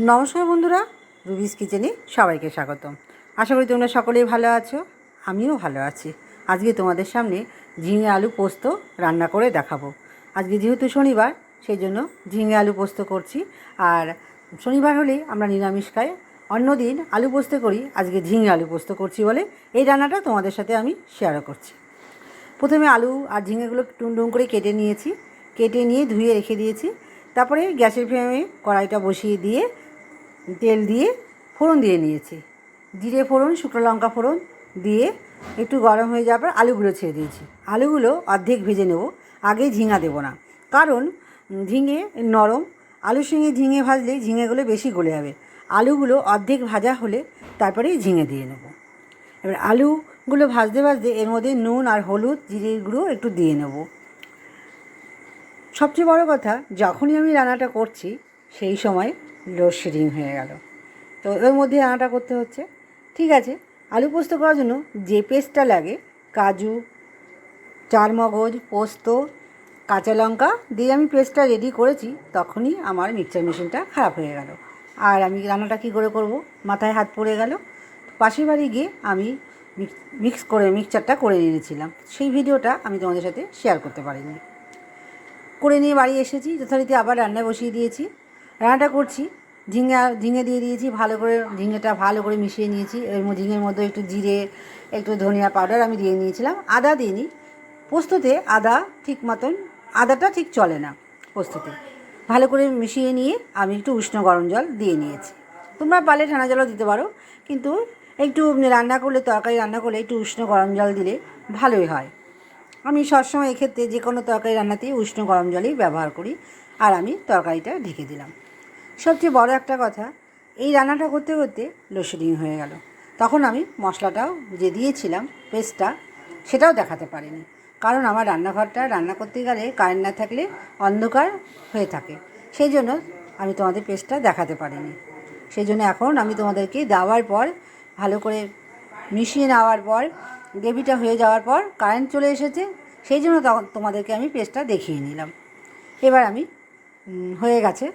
নমস্কার বন্ধুরা, রুবিস কিচেনে সবাইকে স্বাগতম। আশা করি তোমরা সকলেই ভালো আছো, আমিও ভালো আছি। আজকে তোমাদের সামনে ঝিঙে আলু পোস্ত রান্না করে দেখাবো। আজকে যেহেতু শনিবার, সেই জন্য ঝিঙে আলু পোস্ত করছি। আর শনিবার হলেই আমরা নিরামিষ খাই, অন্যদিন আলু পোস্ত করি, আজকে ঝিঙে আলু পোস্ত করছি বলে এই রান্নাটা তোমাদের সাথে আমি শেয়ারও করছি। প্রথমে আলু আর ঝিঙেগুলো টুনটুন করে কেটে নিয়েছি, কেটে নিয়ে ধুয়ে রেখে দিয়েছি। তারপরে গ্যাসের ফ্লেমে কড়াইটা বসিয়ে দিয়ে তেল দিয়ে ফোড়ন দিয়ে নিয়েছি। জিরে ফোড়ন, শুকনো লঙ্কা ফোড়ন দিয়ে একটু গরম হয়ে যাওয়ার পর আলুগুলো ছেড়ে দিয়েছি। আলুগুলো অর্ধেক ভেজে নেব, আগে ঝিঙা দেবো না, কারণ ঝিঙে নরম। আলুর সঙ্গে ঝিঙে ভাজলে ঝিঙেগুলো বেশি গলে যাবে। আলুগুলো অর্ধেক ভাজা হলে তারপরেই ঝিঙে দিয়ে নেব। এবার আলুগুলো ভাজতে ভাজতে এর মধ্যে নুন আর হলুদ, জিরের গুঁড়ো একটু দিয়ে নেব। সবচেয়ে বড় কথা, যখনই আমি রান্নাটা করছি সেই সময় লোডশেডিং হয়ে গেল, তো এর মধ্যে রান্নাটা করতে হচ্ছে। ঠিক আছে, আলু পোস্ত করার জন্য যে পেস্টটা লাগে, কাজু, চারমগজ, পোস্ত, কাঁচা লঙ্কা দিয়ে আমি পেস্টটা রেডি করেছি, তখনই আমার মিক্সচার মেশিনটা খারাপ হয়ে গেল। আর আমি রান্নাটা কী করে করব, মাথায় হাত পড়ে গেল। পাশের বাড়ি গিয়ে আমি মিক্সচারটা করে নিয়েছিলাম, সেই ভিডিওটা আমি তোমাদের সাথে শেয়ার করতে পারিনি। করে নিয়ে বাড়ি এসেছি, যথারীতি আবার রান্না বসিয়ে দিয়েছি। রান্নাটা করছি, ঝিঙে দিয়ে দিয়েছি, ভালো করে ঝিঙেটা ভালো করে মিশিয়ে নিয়েছি। এর ঝিঙের মধ্যে একটু জিরে, একটু ধনিয়া পাউডার আমি দিয়ে নিয়েছিলাম। আদা দিইনি, পোস্ততে আদা ঠিক মতন, আদাটা ঠিক চলে না পোস্ততে। ভালো করে মিশিয়ে নিয়ে আমি একটু উষ্ণ গরম জল দিয়ে নিয়েছি। তোমরা পারলে ঠান্ডা জলও দিতে পারো, কিন্তু একটু তরকারি রান্না করলে একটু উষ্ণ গরম জল দিলে ভালোই হয়। আমি সবসময় এক্ষেত্রে যে কোনো তরকারি রান্নাতেই উষ্ণ গরম জলই ব্যবহার করি। আর আমি তরকারিটা ঢেকে দিলাম। সবচেয়ে বড় একটা কথা, এই রান্নাটা করতে করতে লোডশেডিং হয়ে গেল। তখন আমি মশলাটাও যে দিয়েছিলাম, পেস্টটা, সেটাও দেখাতে পারিনি, কারণ আমার রান্নাঘরটা রান্না করতে গেলে কারেন্ট না থাকলে অন্ধকার হয়ে থাকে, সেই জন্য আমি তোমাদের পেস্টটা দেখাতে পারিনি। সেই জন্য এখন আমি তোমাদেরকে দেওয়ার পর, ভালো করে মিশিয়ে নেওয়ার পর, গ্রেভিটা হয়ে যাওয়ার পর কারেন্ট চলে এসেছে, সেই জন্য তোমাদেরকে আমি পেস্টটা দেখিয়ে নিলাম। এবার আমি হয়ে গেছে,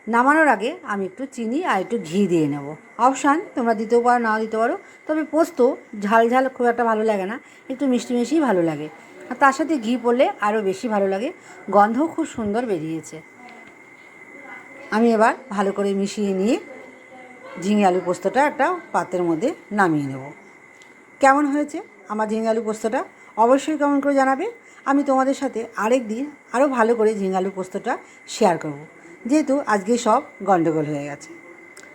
নামানোর আগে আমি একটু চিনি আর একটু ঘি দিয়ে নেব। অপশান, তোমরা দিতেও পারো, নাও দিতে পারো। তবে পোস্ত ঝাল ঝাল খুব একটা ভালো লাগে না, একটু মিষ্টি মিষ্টি ভালো লাগে। আর তার সাথে ঘি পড়লে আরও বেশি ভালো লাগে, গন্ধও খুব সুন্দর বেরিয়েছে। আমি এবার ভালো করে মিশিয়ে নিয়ে ঝিঙে আলু পোস্তটা একটা পাত্রের মধ্যে নামিয়ে নেব। কেমন হয়েছে আমার ঝিঙে আলু পোস্তটা অবশ্যই কমেন্ট করে জানাবে। আমি তোমাদের সাথে আরেক দিন আরও ভালো করে ঝিঙে আলু পোস্তটা শেয়ার করব, যেহেতু আজকে সব গন্ডগোল হয়ে গেছে।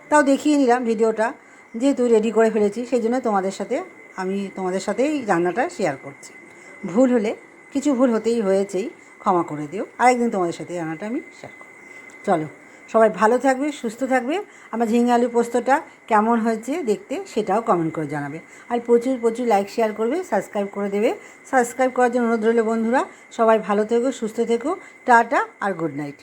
তাও দেখিয়ে নিলাম ভিডিওটা, যেহেতু রেডি করে ফেলেছি, সেই জন্য তোমাদের সাথে এই রান্নাটা শেয়ার করছি। ভুল হলে, কিছু ভুল হয়েছেই, ক্ষমা করে দিও। আরেকদিন তোমাদের সাথে রান্নাটা আমি শেয়ার করব। চলো, সবাই ভালো থাকবে, সুস্থ থাকবে। আমার ঝিঙে আলু পোস্তটা কেমন হয়েছে দেখতে, সেটাও কমেন্ট করে জানাবে। আর প্রচুর প্রচুর লাইক শেয়ার করবে, সাবস্ক্রাইব করে দেবে। সাবস্ক্রাইব করার জন্য অনুরোধ রইল বন্ধুরা। সবাই ভালো থেকো, সুস্থ থেকো। টাটা আর গুড নাইট।